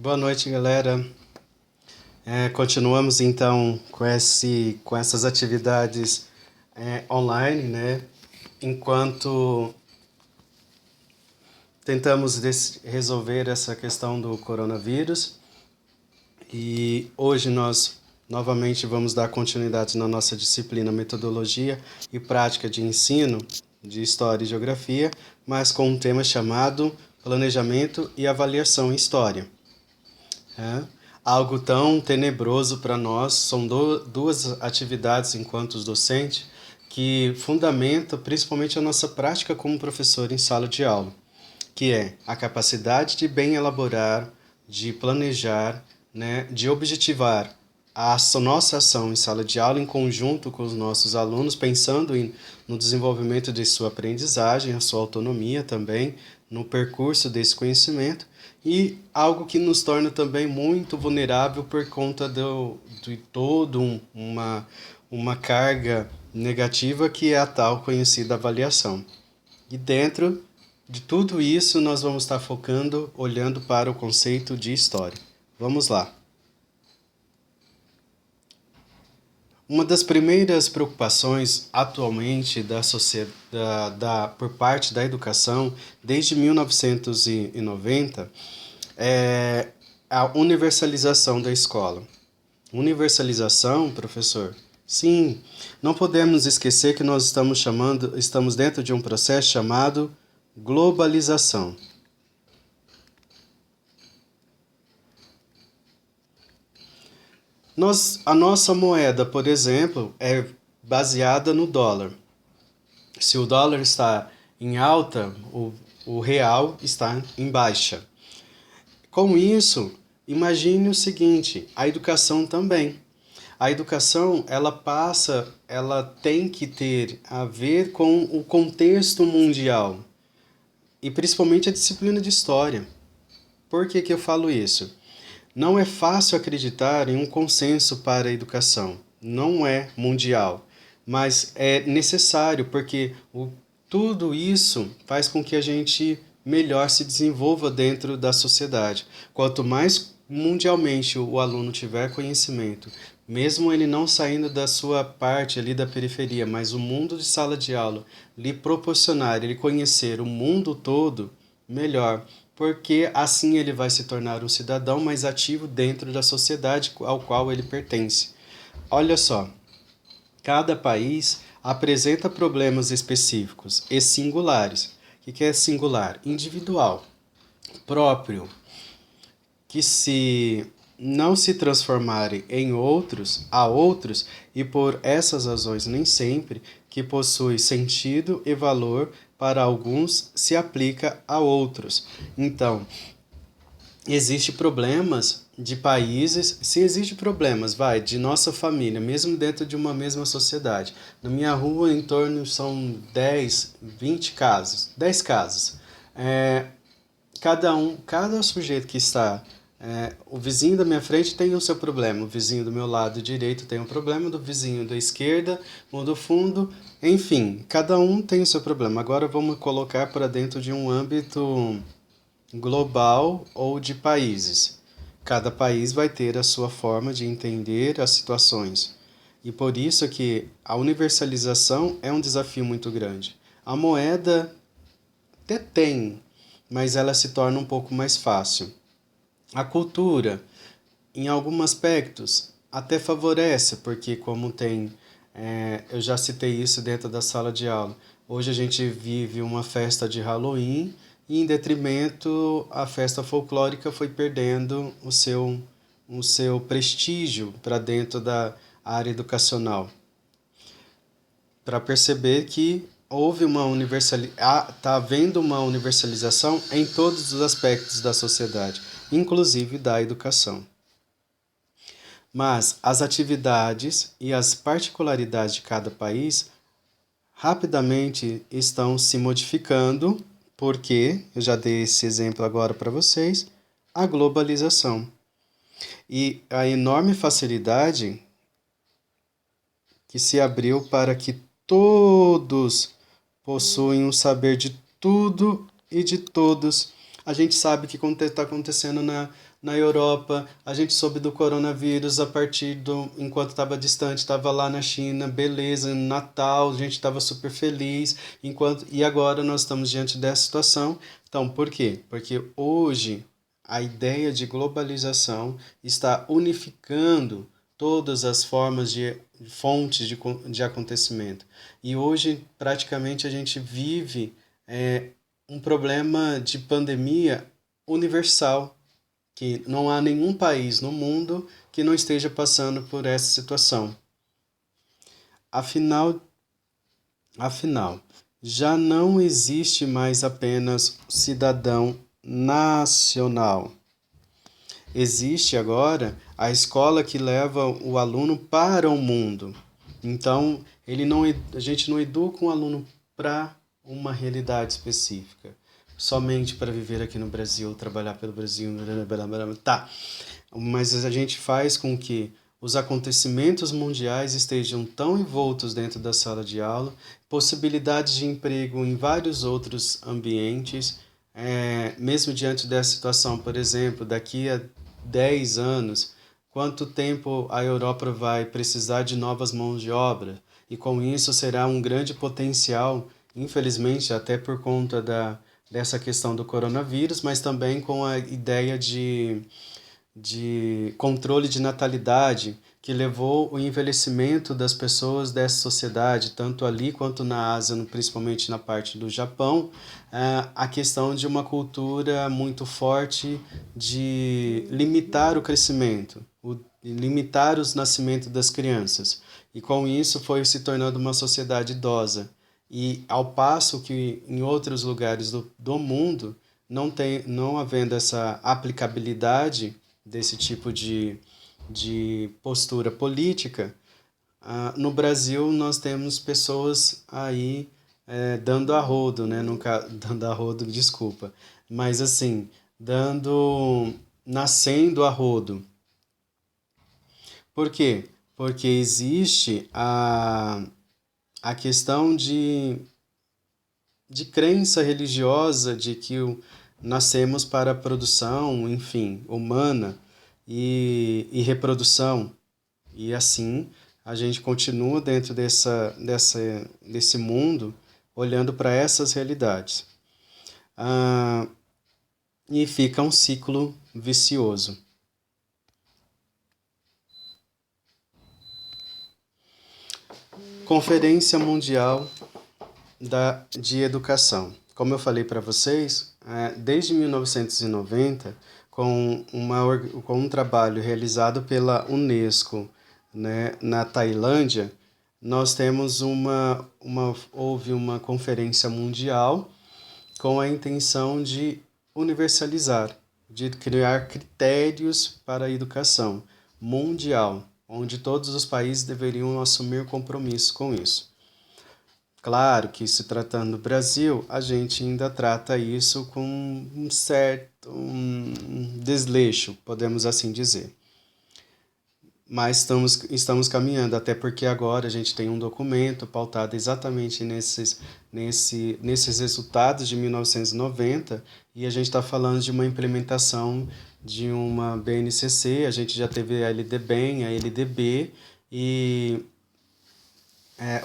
Boa noite, galera. Continuamos então com essas atividades online, né? Enquanto tentamos resolver essa questão do coronavírus. E hoje nós novamente vamos dar continuidade na nossa disciplina Metodologia e Prática de Ensino de História e Geografia, mas com um tema chamado Planejamento e Avaliação em História. Algo tão tenebroso para nós, são duas atividades enquanto docente que fundamentam principalmente a nossa prática como professor em sala de aula, que é a capacidade de bem elaborar, de planejar, né, de objetivar a nossa ação em sala de aula em conjunto com os nossos alunos, pensando no desenvolvimento de sua aprendizagem, a sua autonomia também, no percurso desse conhecimento, e algo que nos torna também muito vulnerável por conta de toda uma carga negativa que é a tal conhecida avaliação. E dentro de tudo isso, nós vamos estar focando, olhando para o conceito de história. Vamos lá. Uma das primeiras preocupações atualmente por parte da educação, desde 1990, é a universalização da escola. Universalização, professor? Sim, não podemos esquecer que nós estamos dentro de um processo chamado globalização. A nossa moeda, por exemplo, é baseada no dólar. Se o dólar está em alta, o real está em baixa. Com isso, imagine o seguinte, a educação também. A educação, ela tem que ter a ver com o contexto mundial e principalmente a disciplina de história. Por que eu falo isso? Não é fácil acreditar em um consenso para a educação. Não é mundial, mas é necessário porque tudo isso faz com que a gente melhor se desenvolva dentro da sociedade. Quanto mais mundialmente o aluno tiver conhecimento, mesmo ele não saindo da sua parte ali da periferia, mas o mundo de sala de aula lhe proporcionar, ele conhecer o mundo todo, melhor, porque assim ele vai se tornar um cidadão mais ativo dentro da sociedade ao qual ele pertence. Olha só, cada país apresenta problemas específicos e singulares. O que é singular? Individual, próprio, que se não se transformarem em outros, a outros, e por essas razões nem sempre, que possui sentido e valor para alguns, se aplica a outros. Então, existe problemas de países, se existe problemas, de nossa família, mesmo dentro de uma mesma sociedade. Na minha rua, em torno, são 10, 20 casos, 10 casos. Cada sujeito que está, o vizinho da minha frente tem o seu problema, o vizinho do meu lado direito tem um problema, do vizinho da esquerda, ou do fundo, enfim, cada um tem o seu problema. Agora vamos colocar para dentro de um âmbito global ou de países. Cada país vai ter a sua forma de entender as situações. E por isso que a universalização é um desafio muito grande. A moeda até tem, mas ela se torna um pouco mais fácil. A cultura, em alguns aspectos, até favorece, porque como tem, eu já citei isso dentro da sala de aula, hoje a gente vive uma festa de Halloween e em detrimento a festa folclórica foi perdendo o seu prestígio para dentro da área educacional. Para perceber que houve está havendo uma universalização em todos os aspectos da sociedade, inclusive da educação. Mas as atividades e as particularidades de cada país rapidamente estão se modificando, porque, eu já dei esse exemplo agora para vocês, a globalização. E a enorme facilidade que se abriu para que todos possuem um saber de tudo e de todos, A gente sabe que está acontecendo na Europa, a gente soube do coronavírus a partir do, enquanto estava distante, estava lá na China, beleza, no Natal, a gente estava super feliz, e agora nós estamos diante dessa situação. Então, por quê? Porque hoje a ideia de globalização está unificando todas as formas de fontes de acontecimento. E hoje, praticamente, a gente vive um problema de pandemia universal, que não há nenhum país no mundo que não esteja passando por essa situação. Afinal, afinal, já não existe mais apenas cidadão nacional. Existe agora a escola que leva o aluno para o mundo. Então, a gente não educa um aluno para uma realidade específica, somente para viver aqui no Brasil, trabalhar pelo Brasil, tá. Mas a gente faz com que os acontecimentos mundiais estejam tão envoltos dentro da sala de aula, possibilidades de emprego em vários outros ambientes, mesmo diante dessa situação, por exemplo, daqui a 10 anos, quanto tempo a Europa vai precisar de novas mãos de obra? E com isso será um grande potencial, infelizmente, até por conta dessa questão do coronavírus, mas também com a ideia de controle de natalidade, que levou o envelhecimento das pessoas dessa sociedade, tanto ali quanto na Ásia, principalmente na parte do Japão, a questão de uma cultura muito forte de limitar o crescimento, limitar os nascimentos das crianças. E com isso foi se tornando uma sociedade idosa. E ao passo que em outros lugares do mundo, não havendo essa aplicabilidade desse tipo de postura política, no Brasil nós temos pessoas aí dando a rodo, né? Nunca dando a rodo, desculpa, mas assim, nascendo a rodo. Por quê? Porque existe a questão de crença religiosa de que nascemos para a produção, enfim, humana e reprodução. E assim a gente continua dentro desse mundo olhando para essas realidades. E fica um ciclo vicioso. Conferência Mundial de Educação. Como eu falei para vocês, desde 1990, com um trabalho realizado pela Unesco, né, na Tailândia, nós temos houve uma conferência mundial com a intenção de universalizar, de criar critérios para a educação mundial, onde todos os países deveriam assumir compromisso com isso. Claro que, se tratando do Brasil, a gente ainda trata isso com um certo desleixo, podemos assim dizer. Mas estamos caminhando, até porque agora a gente tem um documento pautado exatamente nesses resultados de 1990, e a gente está falando de uma implementação de uma BNCC, a gente já teve a LDBEM, a LDB e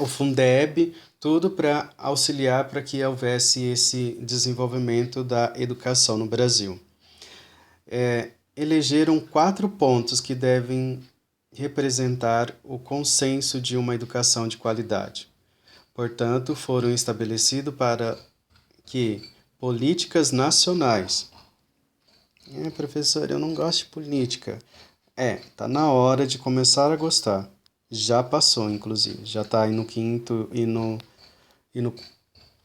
o Fundeb, tudo para auxiliar para que houvesse esse desenvolvimento da educação no Brasil. Elegeram 4 pontos que devem representar o consenso de uma educação de qualidade. Portanto, foram estabelecidos para que políticas nacionais... professor, eu não gosto de política. Tá na hora de começar a gostar. Já passou, inclusive. Já está aí no 5º e no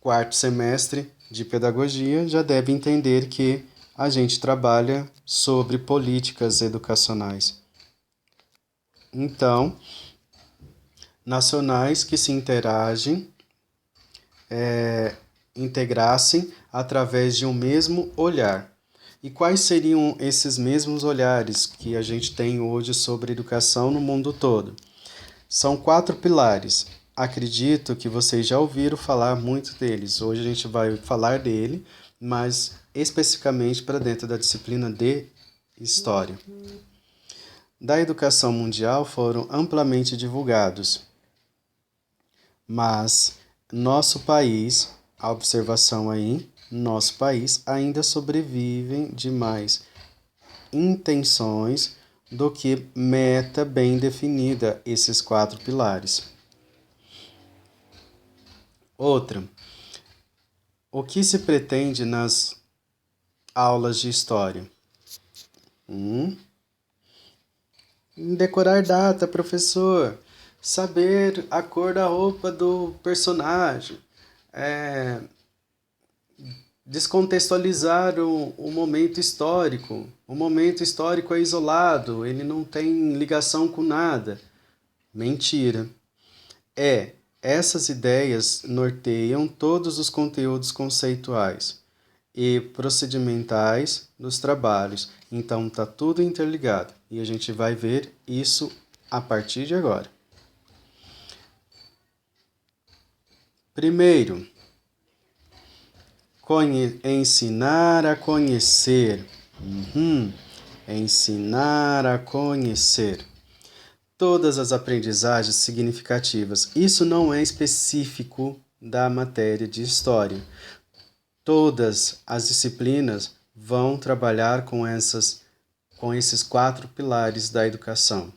4º semestre de pedagogia, já deve entender que a gente trabalha sobre políticas educacionais. Então, nacionais que se integrassem através de um mesmo olhar. E quais seriam esses mesmos olhares que a gente tem hoje sobre educação no mundo todo? São 4 pilares. Acredito que vocês já ouviram falar muito deles. Hoje a gente vai falar dele mas especificamente para dentro da disciplina de História. Da educação mundial foram amplamente divulgados, mas nosso país, a observação aí, nosso país ainda sobrevivem de mais intenções do que meta bem definida, esses 4 pilares. Outra, o que se pretende nas aulas de história? Decorar data, professor. Saber a cor da roupa do personagem. Descontextualizar o momento histórico. O momento histórico é isolado, ele não tem ligação com nada. Mentira. Essas ideias norteiam todos os conteúdos conceituais e procedimentais dos trabalhos. Então está tudo interligado e a gente vai ver isso a partir de agora. Primeiro, ensinar a conhecer. Ensinar a conhecer. Todas as aprendizagens significativas. Isso não é específico da matéria de história. Todas as disciplinas vão trabalhar com esses 4 pilares da educação.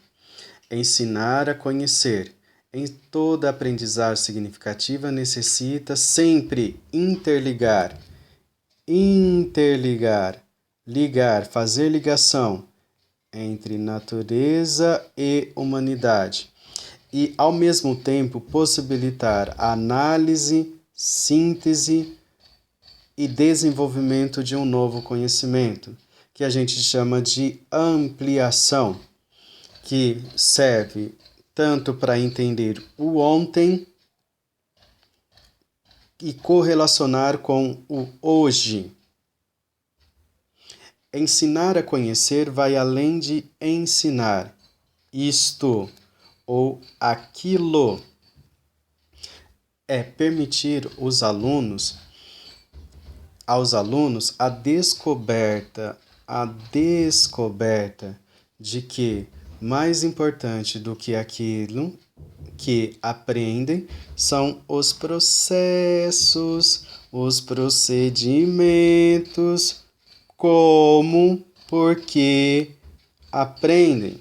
Ensinar a conhecer. Em toda aprendizagem significativa necessita sempre interligar, ligar, fazer ligação entre natureza e humanidade e, ao mesmo tempo, possibilitar análise, síntese e desenvolvimento de um novo conhecimento, que a gente chama de ampliação, que serve tanto para entender o ontem e correlacionar com o hoje. Ensinar a conhecer vai além de ensinar isto ou aquilo. É permitir aos alunos a descoberta de que mais importante do que aquilo que aprendem são os processos, os procedimentos, como, porque aprendem.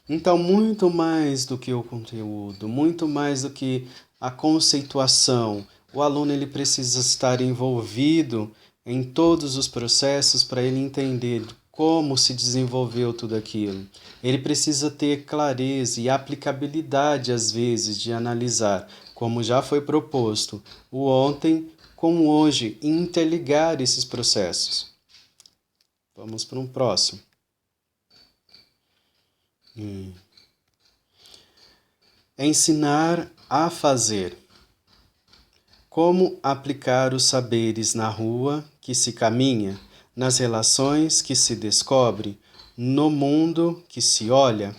Então, muito mais do que o conteúdo, muito mais do que a conceituação, o aluno ele precisa estar envolvido em todos os processos para ele entender como se desenvolveu tudo aquilo. Ele precisa ter clareza e aplicabilidade, às vezes, de analisar, como já foi proposto, o ontem com o hoje, e interligar esses processos. Vamos para um próximo. Ensinar a fazer. Como aplicar os saberes na rua que se caminha, nas relações que se descobre, no mundo que se olha?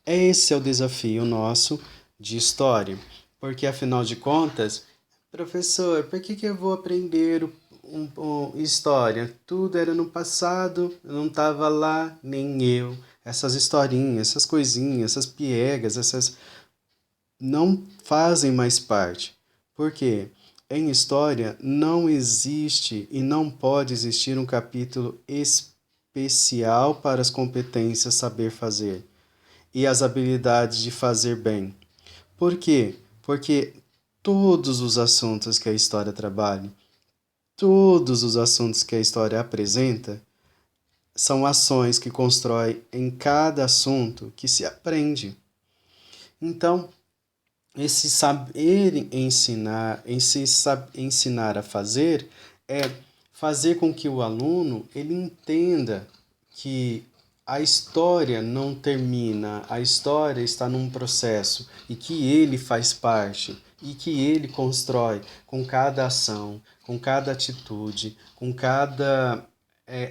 Esse é o desafio nosso de história, porque afinal de contas, professor, por que eu vou aprender história? Tudo era no passado, eu não estava lá, nem eu. Essas historinhas, essas coisinhas, essas piegas, essas não fazem mais parte. Por quê? Em história não existe e não pode existir um capítulo especial para as competências saber fazer e as habilidades de fazer bem. Por quê? Porque todos os assuntos que a história trabalha, todos os assuntos que a história apresenta, são ações que constroem em cada assunto que se aprende. Então, esse saber ensinar a fazer é fazer com que o aluno ele entenda que a história não termina, a história está num processo e que ele faz parte e que ele constrói com cada ação, com cada atitude, com cada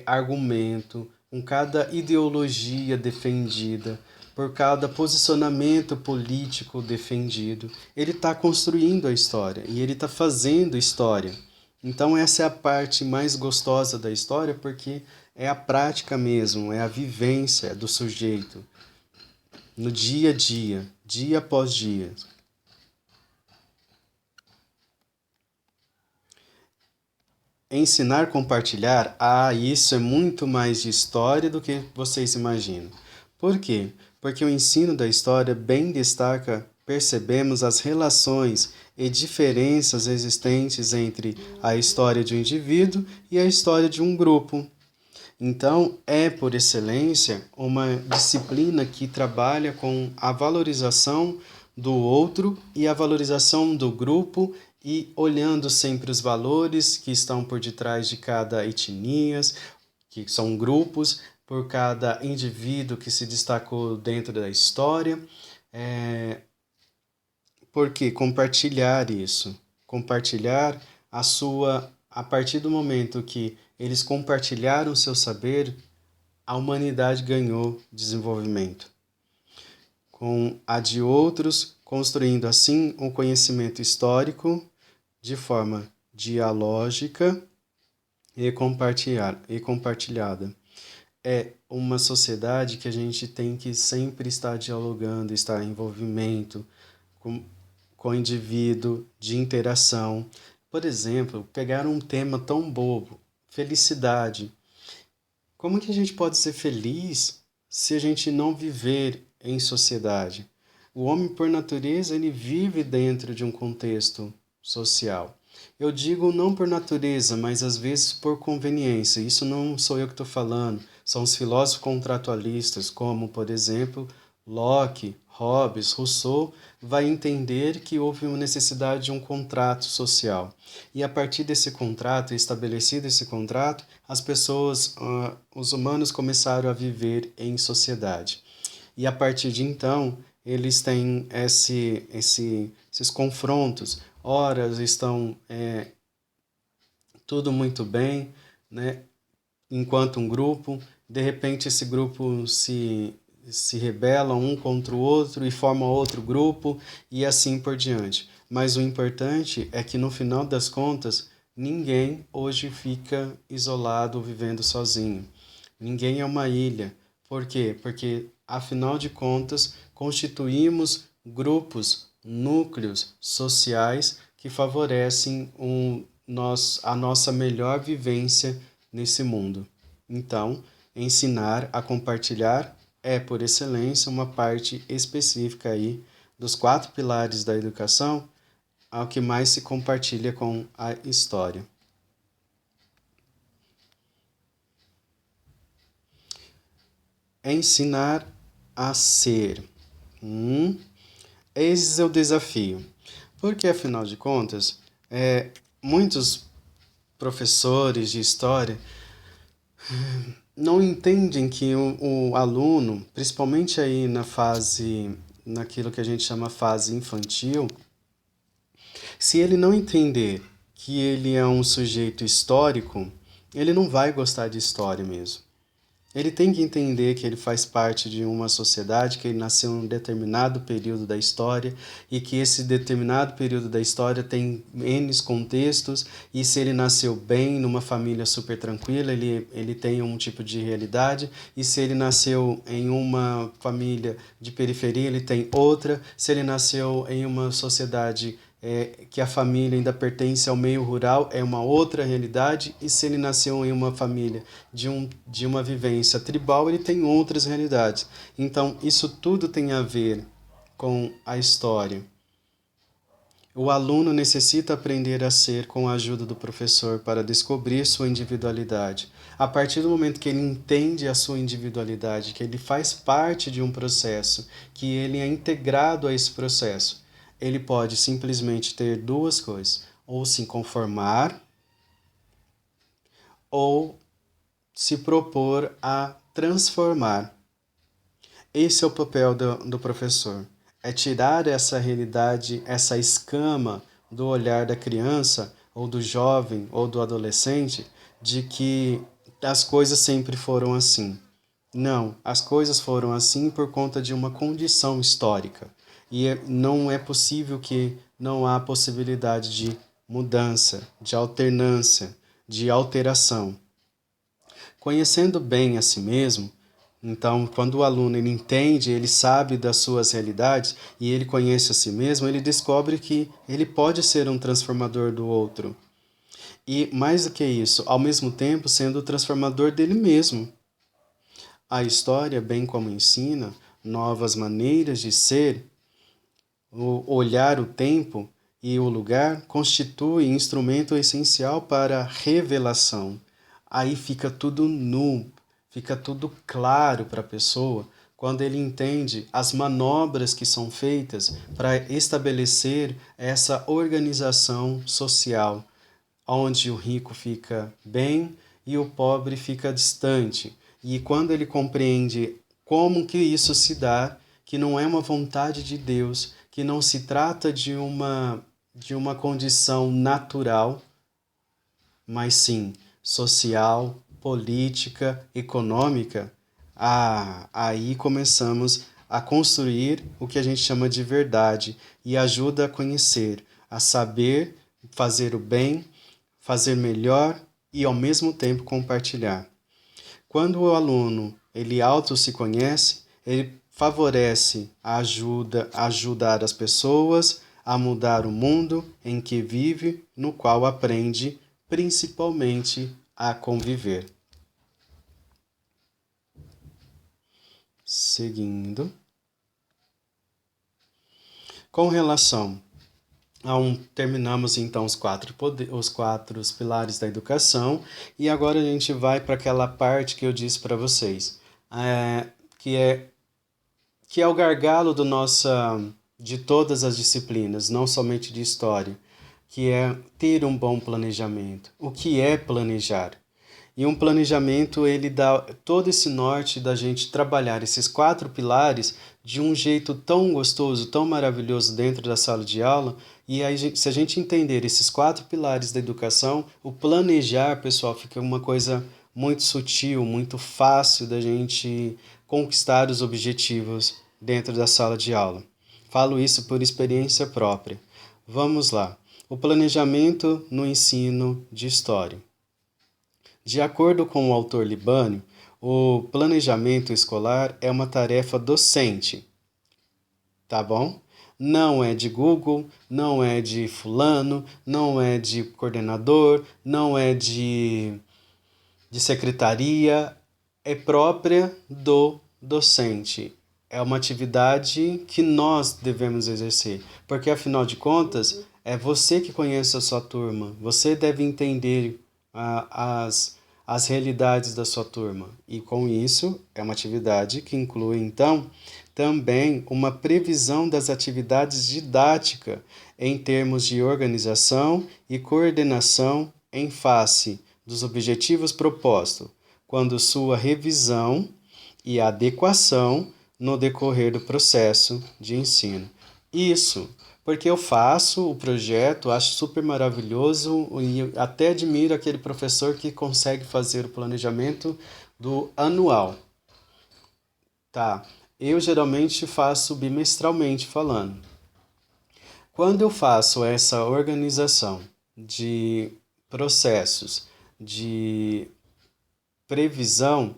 argumento, com cada ideologia defendida, por cada posicionamento político defendido. Ele está construindo a história e ele está fazendo história. Então essa é a parte mais gostosa da história, porque é a prática mesmo, é a vivência do sujeito no dia a dia, dia após dia. Ensinar, compartilhar, isso é muito mais de história do que vocês imaginam. Por quê? Porque o ensino da história bem destaca, percebemos as relações e diferenças existentes entre a história de um indivíduo e a história de um grupo. Então, é por excelência uma disciplina que trabalha com a valorização do outro e a valorização do grupo e olhando sempre os valores que estão por detrás de cada etnia, que são grupos, por cada indivíduo que se destacou dentro da história. Porque compartilhar isso, compartilhar a partir do momento que eles compartilharam seu saber, a humanidade ganhou desenvolvimento. Com a de outros, construindo assim um conhecimento histórico de forma dialógica e compartilhada. É uma sociedade que a gente tem que sempre estar dialogando, estar em envolvimento com o indivíduo, de interação. Por exemplo, pegar um tema tão bobo, felicidade. Como que a gente pode ser feliz se a gente não viver em sociedade? O homem, por natureza, ele vive dentro de um contexto social. Eu digo não por natureza, mas às vezes por conveniência. Isso não sou eu que estou falando. São os filósofos contratualistas, como, por exemplo, Locke, Hobbes, Rousseau, vai entender que houve uma necessidade de um contrato social. E a partir desse contrato, estabelecido esse contrato, as pessoas, os humanos começaram a viver em sociedade. E a partir de então, eles têm esses confrontos. Ora, estão tudo muito bem, né? Enquanto um grupo, de repente esse grupo se rebela um contra o outro e forma outro grupo e assim por diante. Mas o importante é que no final das contas, ninguém hoje fica isolado vivendo sozinho. Ninguém é uma ilha. Por quê? Porque, afinal de contas, constituímos grupos, núcleos sociais que favorecem a nossa melhor vivência nesse mundo. Então, ensinar a compartilhar é, por excelência, uma parte específica aí dos 4 pilares da educação, ao que mais se compartilha com a história. Ensinar a ser. Esse é o desafio. Porque, afinal de contas, muitos professores de história não entendem que o aluno, principalmente aí naquilo que a gente chama fase infantil, se ele não entender que ele é um sujeito histórico, ele não vai gostar de história mesmo. Ele tem que entender que ele faz parte de uma sociedade, que ele nasceu em um determinado período da história e que esse determinado período da história tem N contextos e se ele nasceu bem, numa família super tranquila, ele tem um tipo de realidade e se ele nasceu em uma família de periferia, ele tem outra. Se ele nasceu em uma sociedade que a família ainda pertence ao meio rural, é uma outra realidade, e se ele nasceu em uma família de uma vivência tribal, ele tem outras realidades. Então, isso tudo tem a ver com a história. O aluno necessita aprender a ser com a ajuda do professor para descobrir sua individualidade. A partir do momento que ele entende a sua individualidade, que ele faz parte de um processo, que ele é integrado a esse processo, ele pode simplesmente ter duas coisas: ou se conformar, ou se propor a transformar. Esse é o papel do professor. É tirar essa realidade, essa escama do olhar da criança, ou do jovem, ou do adolescente, de que as coisas sempre foram assim. Não, as coisas foram assim por conta de uma condição histórica. E não é possível que não há possibilidade de mudança, de alternância, de alteração. Conhecendo bem a si mesmo, então, quando o aluno ele entende, ele sabe das suas realidades e ele conhece a si mesmo, ele descobre que ele pode ser um transformador do outro. E mais do que isso, ao mesmo tempo sendo o transformador dele mesmo. A história, bem como ensina novas maneiras de ser, o olhar o tempo e o lugar constitui instrumento essencial para a revelação. Aí fica tudo nu, fica tudo claro para a pessoa quando ele entende as manobras que são feitas para estabelecer essa organização social, onde o rico fica bem e o pobre fica distante. E quando ele compreende como que isso se dá, que não é uma vontade de Deus, que não se trata de uma condição natural, mas sim social, política, econômica, aí começamos a construir o que a gente chama de verdade e ajuda a conhecer, a saber fazer o bem, fazer melhor e ao mesmo tempo compartilhar. Quando o aluno ele auto se conhece, ele favorece a ajudar as pessoas a mudar o mundo em que vive, no qual aprende principalmente a conviver. Seguindo. Com relação terminamos então os quatro pilares da educação e agora a gente vai para aquela parte que eu disse para vocês, que é o gargalo de todas as disciplinas, não somente de história, que é ter um bom planejamento. O que é planejar? E um planejamento, ele dá todo esse norte da gente trabalhar esses quatro pilares de um jeito tão gostoso, tão maravilhoso dentro da sala de aula. E aí, se a gente entender esses quatro pilares da educação, o planejar, pessoal, fica uma coisa muito sutil, muito fácil da gente conquistar os objetivos dentro da sala de aula. Falo isso por experiência própria. Vamos lá. O planejamento no ensino de história. De acordo com o autor Libânio, o planejamento escolar é uma tarefa docente, tá bom? Não é de Google, não é de fulano, não é de coordenador, não é de secretaria, é própria do docente. É uma atividade que nós devemos exercer, porque afinal de contas, é você que conhece a sua turma, você deve entender as realidades da sua turma. E com isso, é uma atividade que inclui, então, também uma previsão das atividades didáticas em termos de organização e coordenação em face dos objetivos propostos, quando sua revisão e adequação no decorrer do processo de ensino. Isso porque eu faço o projeto, acho super maravilhoso e até admiro aquele professor que consegue fazer o planejamento do anual. Tá, eu geralmente faço bimestralmente falando. Quando eu faço essa organização de processos, de previsão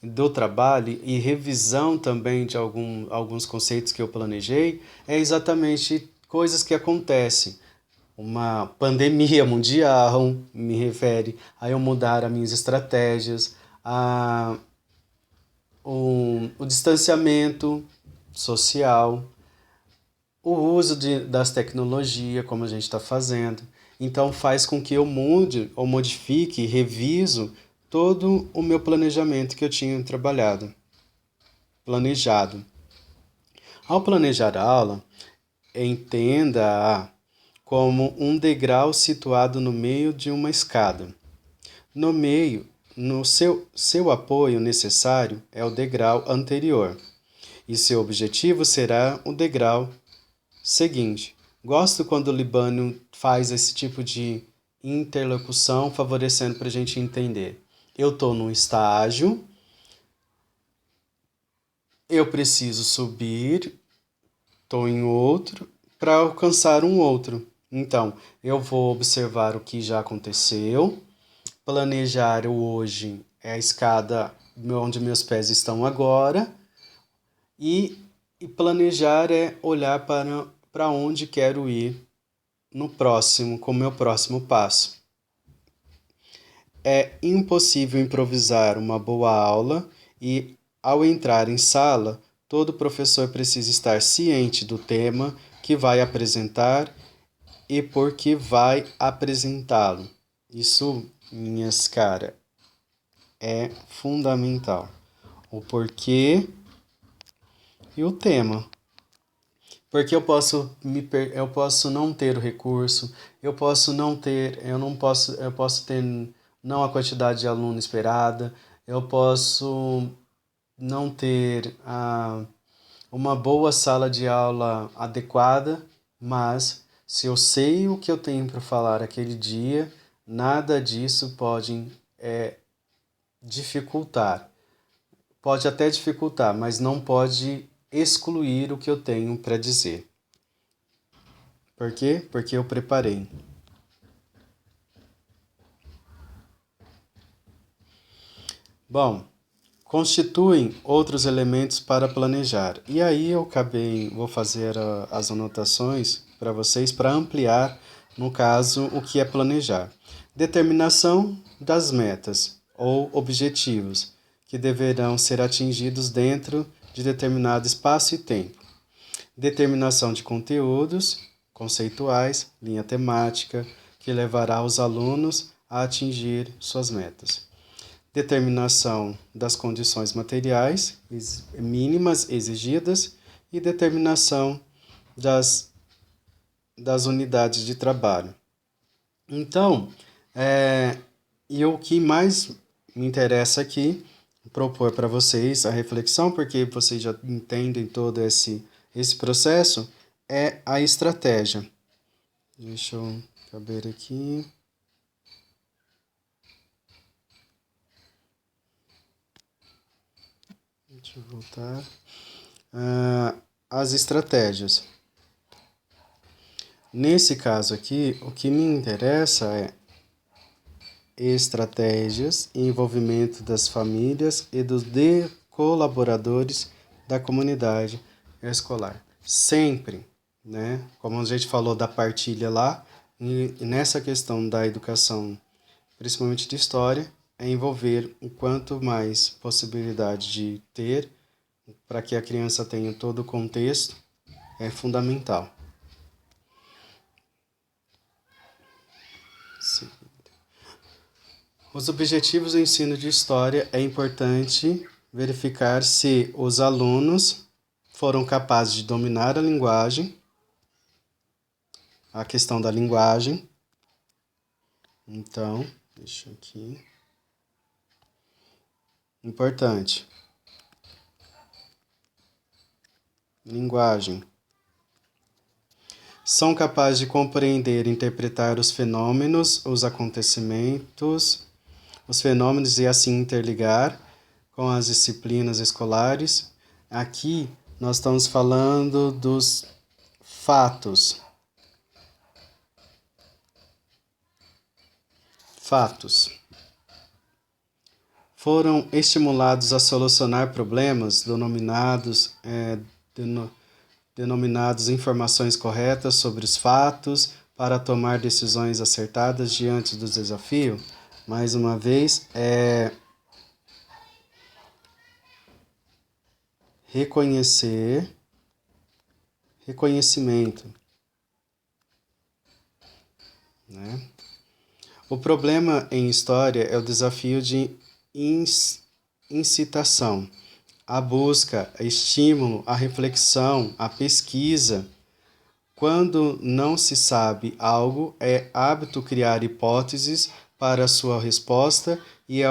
do trabalho e revisão também de alguns conceitos que eu planejei, é exatamente coisas que acontecem. Uma pandemia mundial me refere a eu mudar as minhas estratégias, o distanciamento social, o uso das tecnologias, como a gente está fazendo. Então faz com que eu mude ou modifique, reviso todo o meu planejamento que eu tinha planejado. Ao planejar a aula, entenda-a como um degrau situado no meio de uma escada. No meio, no seu apoio necessário é o degrau anterior, e seu objetivo será o degrau seguinte. Gosto quando o Libânio faz esse tipo de interlocução, favorecendo para a gente entender. Eu estou num estágio, eu preciso subir, estou em outro, para alcançar um outro. Então, eu vou observar o que já aconteceu, planejar o hoje é a escada onde meus pés estão agora, e, e planejar é olhar para onde quero ir no próximo, com o meu próximo passo. É impossível improvisar uma boa aula e, ao entrar em sala, todo professor precisa estar ciente do tema que vai apresentar e por que vai apresentá-lo. Isso, minhas caras, é fundamental. O porquê e o tema. Porque eu posso não ter o recurso, eu posso ter não a quantidade de aluno esperada, eu posso não ter uma boa sala de aula adequada, mas se eu sei o que eu tenho para falar aquele dia, nada disso pode dificultar. Pode até dificultar, mas não pode excluir o que eu tenho para dizer. Por quê? Porque eu preparei. Bom, constituem outros elementos para planejar. E aí vou fazer as anotações para vocês para ampliar, no caso, o que é planejar. Determinação das metas ou objetivos que deverão ser atingidos dentro de determinado espaço e tempo. Determinação de conteúdos conceituais, linha temática, que levará os alunos a atingir suas metas. Determinação das condições materiais mínimas exigidas e determinação das unidades de trabalho. Então, e o que mais me interessa aqui, propor para vocês a reflexão, porque vocês já entendem todo esse processo, é a estratégia. Deixa eu caber aqui. Deixa eu voltar. As estratégias. Nesse caso aqui, o que me interessa é estratégias e envolvimento das famílias e dos colaboradores da comunidade escolar. Sempre, né? Como a gente falou da partilha lá, e nessa questão da educação, principalmente de história, é envolver o quanto mais possibilidade de ter para que a criança tenha todo o contexto é fundamental. Sim. Os objetivos do ensino de história é importante verificar se os alunos foram capazes de dominar a linguagem, a questão da linguagem. Então, deixa aqui. Importante. Linguagem. São capazes de compreender e interpretar os fenômenos, os acontecimentos, os fenômenos e assim interligar com as disciplinas escolares. Aqui nós estamos falando dos fatos. Fatos. Foram estimulados a solucionar problemas denominados informações corretas sobre os fatos para tomar decisões acertadas diante dos desafios. Mais uma vez, reconhecimento, né? O problema em história é o desafio de incitação, a busca, a estímulo, a reflexão, a pesquisa. Quando não se sabe algo, é hábito criar hipóteses para a sua resposta e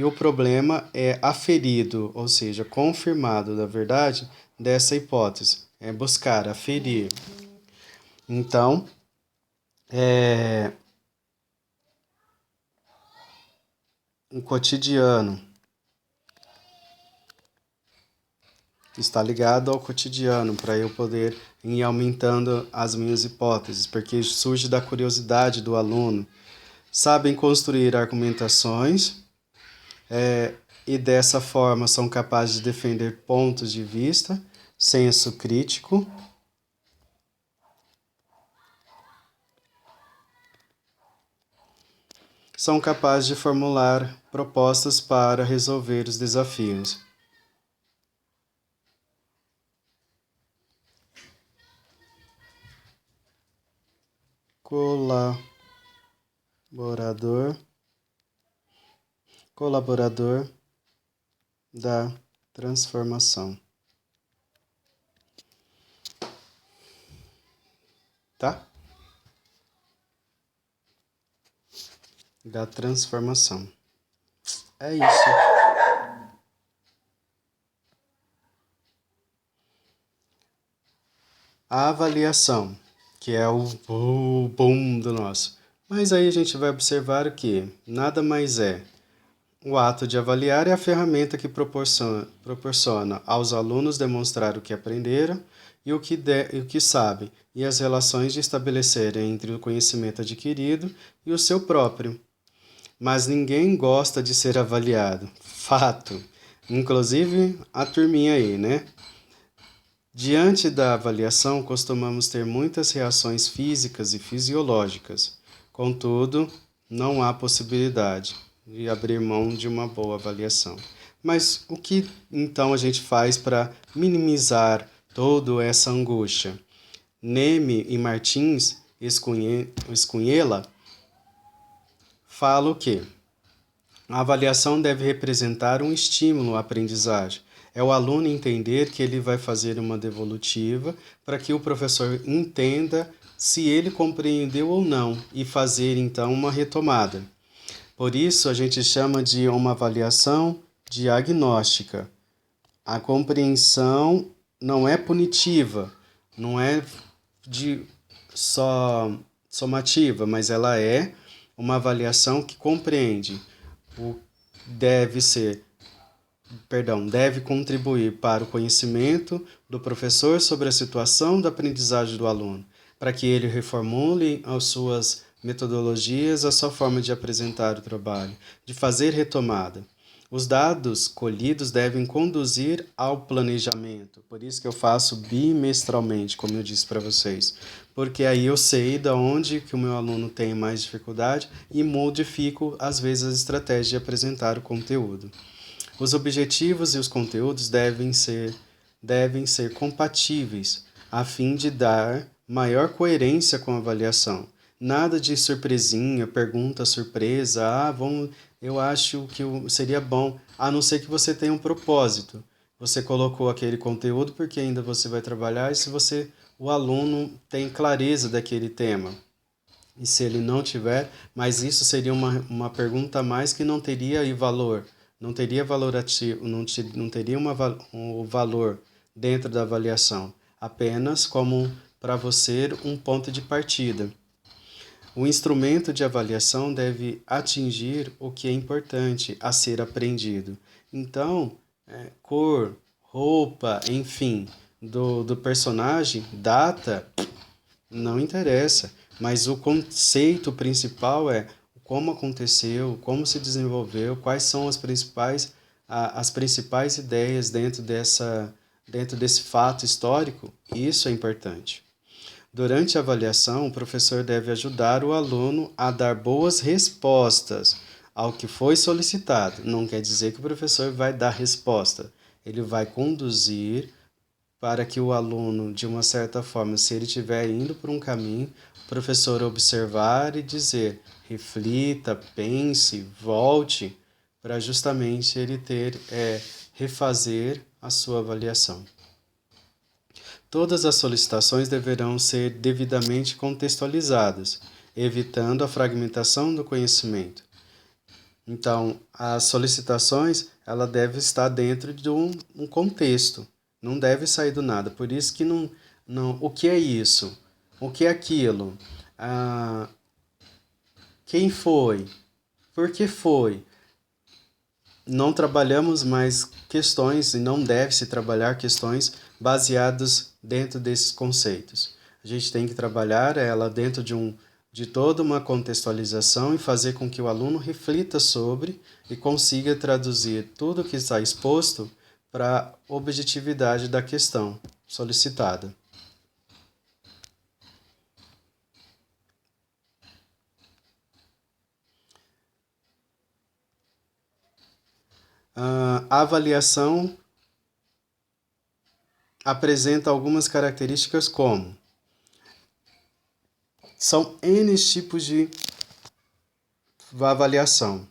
o problema é aferido, ou seja, confirmado da verdade dessa hipótese. É buscar, aferir. Então, um cotidiano. está ligado ao cotidiano, para eu poder ir aumentando as minhas hipóteses, porque surge da curiosidade do aluno. Sabem construir argumentações e dessa forma são capazes de defender pontos de vista, senso crítico. São capazes de formular propostas para resolver os desafios. Colaborador da transformação. Tá? Da transformação. É isso. A avaliação, que é o boom do nosso. Mas aí a gente vai observar que nada mais é. O ato de avaliar é a ferramenta que proporciona aos alunos demonstrar o que aprenderam e o que sabem, e as relações de estabelecer entre o conhecimento adquirido e o seu próprio. Mas ninguém gosta de ser avaliado. Fato. Inclusive a turminha aí, né? Diante da avaliação, costumamos ter muitas reações físicas e fisiológicas. Contudo, não há possibilidade de abrir mão de uma boa avaliação. Mas o que então a gente faz para minimizar toda essa angústia? Neme e Martins Escunhela fala o quê? A avaliação deve representar um estímulo à aprendizagem. É o aluno entender que ele vai fazer uma devolutiva para que o professor entenda se ele compreendeu ou não e fazer então uma retomada. Por isso a gente chama de uma avaliação diagnóstica. A compreensão não é punitiva, não é de só somativa, mas ela é uma avaliação que compreende o deve contribuir para o conhecimento do professor sobre a situação da aprendizagem do aluno, para que ele reformule as suas metodologias, a sua forma de apresentar o trabalho, de fazer retomada. Os dados colhidos devem conduzir ao planejamento, por isso que eu faço bimestralmente, como eu disse para vocês, porque aí eu sei de onde que o meu aluno tem mais dificuldade e modifico, às vezes, as estratégias de apresentar o conteúdo. Os objetivos e os conteúdos devem ser compatíveis, a fim de dar maior coerência com a avaliação. Nada de surpresinha, pergunta surpresa, eu acho que seria bom, a não ser que você tenha um propósito. Você colocou aquele conteúdo porque ainda você vai trabalhar e se o aluno tem clareza daquele tema. E se ele não tiver, mas isso seria uma pergunta a mais que não teria aí valor. Não teria valorativo, não teria um valor dentro da avaliação, apenas como para você um ponto de partida. O instrumento de avaliação deve atingir o que é importante a ser aprendido. Então, cor, roupa, enfim, do personagem, data, não interessa. Mas o conceito principal é como aconteceu, como se desenvolveu, quais são as principais ideias dentro desse fato histórico. Isso é importante. Durante a avaliação, o professor deve ajudar o aluno a dar boas respostas ao que foi solicitado. Não quer dizer que o professor vai dar resposta. Ele vai conduzir para que o aluno, de uma certa forma, se ele estiver indo por um caminho, o professor observar e dizer, reflita, pense, volte, para justamente ele refazer a sua avaliação. Todas as solicitações deverão ser devidamente contextualizadas, evitando a fragmentação do conhecimento. Então, as solicitações, ela deve estar dentro de um contexto, não deve sair do nada. Por isso que o que é isso? O que é aquilo? Quem foi? Por que foi? não trabalhamos mais questões e não deve-se trabalhar questões baseadas dentro desses conceitos. A gente tem que trabalhar ela dentro de toda uma contextualização e fazer com que o aluno reflita sobre e consiga traduzir tudo que está exposto para a objetividade da questão solicitada. A avaliação apresenta algumas características como são N tipos de avaliação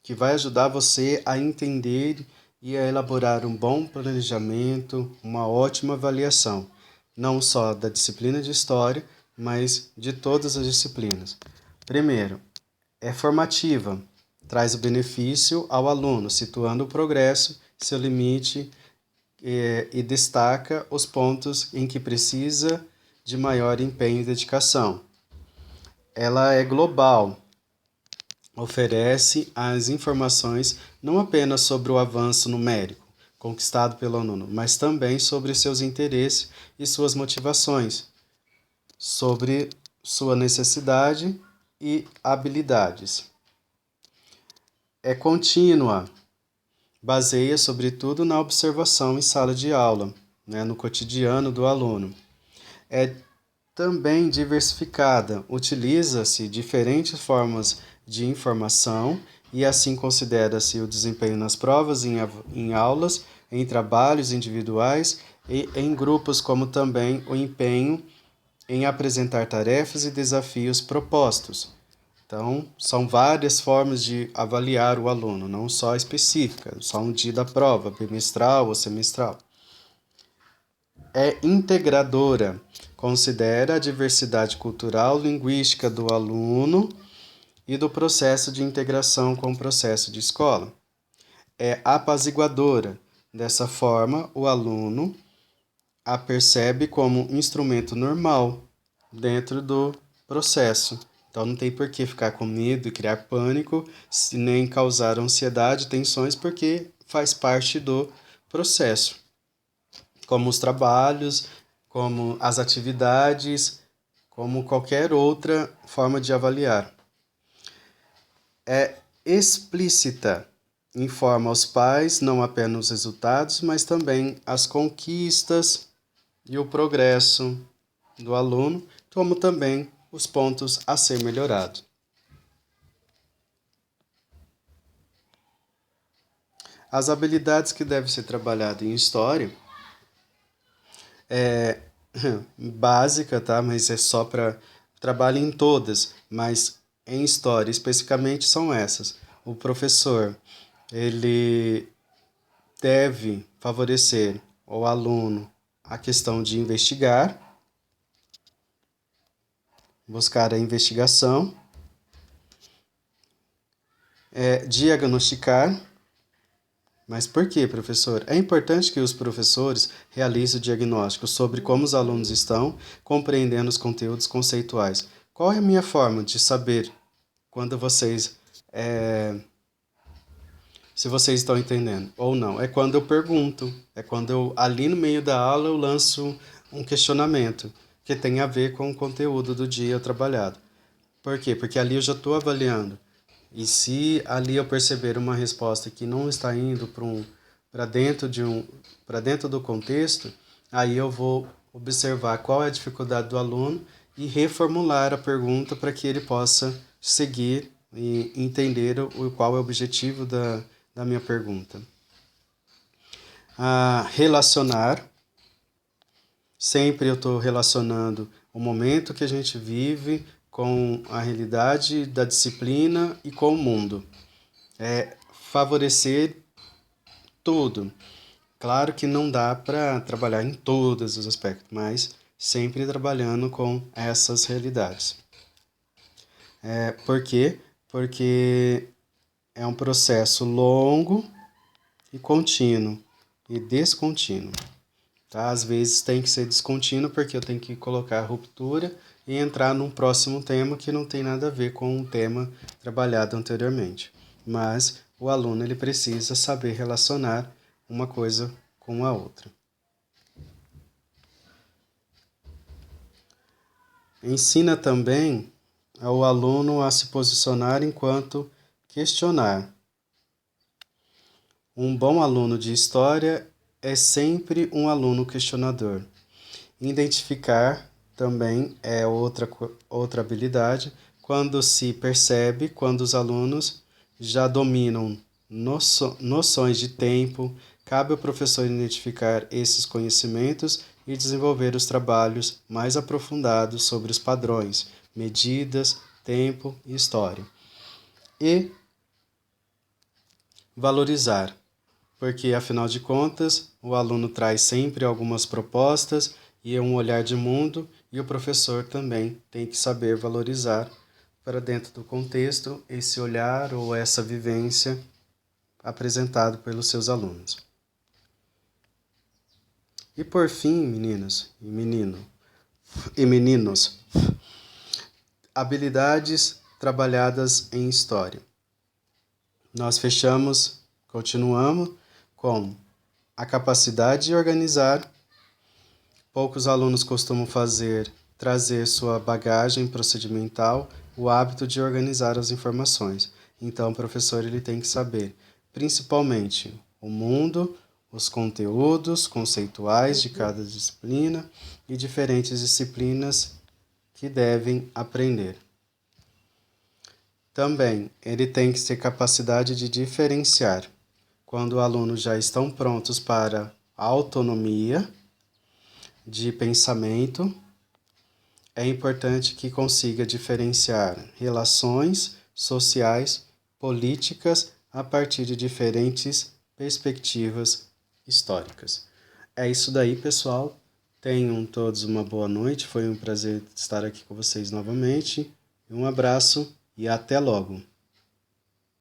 que vai ajudar você a entender e a elaborar um bom planejamento, uma ótima avaliação, não só da disciplina de História, mas de todas as disciplinas. Primeiro, é formativa, traz o benefício ao aluno, situando o progresso, seu limite e destaca os pontos em que precisa de maior empenho e dedicação. Ela é global, oferece as informações não apenas sobre o avanço numérico conquistado pelo aluno, mas também sobre seus interesses e suas motivações, sobre sua necessidade e habilidades. É contínua, baseia sobretudo na observação em sala de aula, no cotidiano do aluno. É também diversificada, utiliza-se diferentes formas de informação e assim considera-se o desempenho nas provas, em aulas, em trabalhos individuais e em grupos, como também o empenho em apresentar tarefas e desafios propostos. Então, são várias formas de avaliar o aluno, não só específica, só um dia da prova, bimestral ou semestral. É integradora, considera a diversidade cultural linguística do aluno e do processo de integração com o processo de escola. É apaziguadora, dessa forma, o aluno a percebe como um instrumento normal dentro do processo. Então não tem por que ficar com medo e criar pânico, nem causar ansiedade, tensões, porque faz parte do processo. Como os trabalhos, como as atividades, como qualquer outra forma de avaliar. É explícita, informa aos pais não apenas os resultados, mas também as conquistas e o progresso do aluno, como também os pontos a ser melhorados. As habilidades que devem ser trabalhadas em História é básica, tá? Mas é só para trabalho em todas, mas em História especificamente são essas. O professor, ele deve favorecer ao aluno a questão de investigar, buscar a investigação, diagnosticar. Mas por que, professor? É importante que os professores realizem o diagnóstico sobre como os alunos estão compreendendo os conteúdos conceituais. Qual é a minha forma de saber quando se vocês estão entendendo ou não? É quando eu pergunto, é quando eu, ali no meio da aula, eu lanço um questionamento que tem a ver com o conteúdo do dia trabalhado. Por quê? Porque ali eu já estou avaliando. E se ali eu perceber uma resposta que não está indo para dentro do contexto, aí eu vou observar qual é a dificuldade do aluno e reformular a pergunta para que ele possa seguir e entender qual é o objetivo da minha pergunta. Relacionar. Sempre eu estou relacionando o momento que a gente vive com a realidade da disciplina e com o mundo. Favorecer tudo. Claro que não dá para trabalhar em todos os aspectos, mas sempre trabalhando com essas realidades. Por quê? Porque é um processo longo e contínuo e descontínuo. Tá? Às vezes tem que ser descontínuo porque eu tenho que colocar a ruptura e entrar num próximo tema que não tem nada a ver com o tema trabalhado anteriormente. Mas o aluno ele precisa saber relacionar uma coisa com a outra. Ensina também ao aluno a se posicionar enquanto questionar. Um bom aluno de história é sempre um aluno questionador. Identificar também é outra habilidade, quando se percebe quando os alunos já dominam noções de tempo, cabe ao professor identificar esses conhecimentos e desenvolver os trabalhos mais aprofundados sobre os padrões, medidas, tempo e história. E valorizar, porque afinal de contas, o aluno traz sempre algumas propostas e um olhar de mundo, e o professor também tem que saber valorizar para dentro do contexto esse olhar ou essa vivência apresentado pelos seus alunos. E por fim, meninas e meninos, habilidades trabalhadas em história. Nós continuamos com a capacidade de organizar. Poucos alunos costumam trazer sua bagagem procedimental, o hábito de organizar as informações. Então, o professor ele tem que saber, principalmente, o mundo, os conteúdos conceituais de cada disciplina e diferentes disciplinas que devem aprender. Também, ele tem que ter capacidade de diferenciar quando os alunos já estão prontos para a autonomia de pensamento. É importante que consiga diferenciar relações sociais, políticas, a partir de diferentes perspectivas históricas. É isso daí, pessoal. Tenham todos uma boa noite. Foi um prazer estar aqui com vocês novamente. Um abraço e até logo.